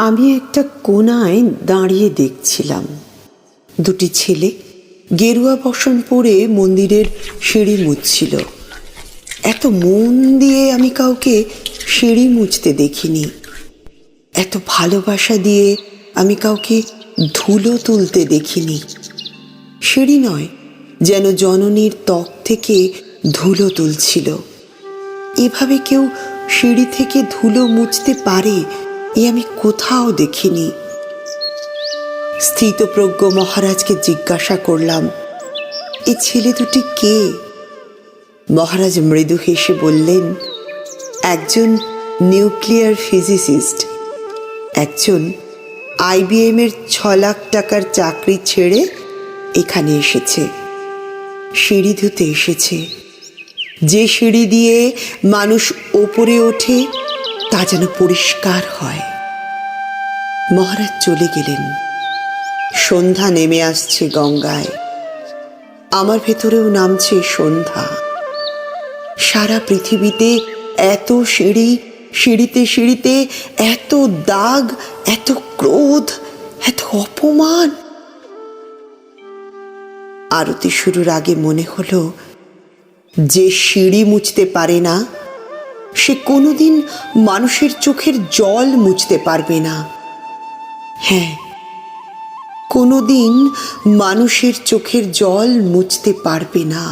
আমি একটা কোণায় দাঁড়িয়ে দেখছিলাম দুটি ছেলে গেরুয়া বসন পরে মন্দিরের সিঁড়ি মুছছিল। এত মন দিয়ে আমি কাউকে সিঁড়ি মুছতে দেখিনি। এত ভালোবাসা দিয়ে আমি কাউকে ধুলো তুলতে দেখিনি। সিঁড়ি নয়, যেন জননীর ত্বক থেকে ধুলো তুলছিল। এভাবে কেউ সিঁড়ি থেকে ধুলো মুছতে পারে এ আমি কোথাও দেখিনি। স্থিতপ্রজ্ঞ মহারাজকে জিজ্ঞাসা করলাম, এ ছেলে দুটি কে? মহারাজ মৃদু হেসে বললেন, একজন নিউক্লিয়ার ফিজিসিস্ট, একজন IBM এর 6 লাখ টাকার চাকরি ছেড়ে এখানে এসেছে, সিঁড়ি ধুতে এসেছে। যে সিঁড়ি দিয়ে মানুষ ওপরে ওঠে তা যেন পরিষ্কার হয়। মহারাজ চলে গেলেন। সন্ধ্যা নেমে আসছে গঙ্গায়, আমার ভেতরেও নামছে সন্ধ্যা। সারা পৃথিবীতে এত সিঁড়ি, সিঁড়িতে সিঁড়িতে এত দাগ, এত ক্রোধ, এত অপমান। আরতি শুরুর আগে মনে হলো, যে সিঁড়ি মুছতে পারে না সে কোনোদিন মানুষের চোখের জল মুছতে পারবে না। হ্যাঁ, কোনোদিন মানুষের চোখের জল মুছতে পারবে না।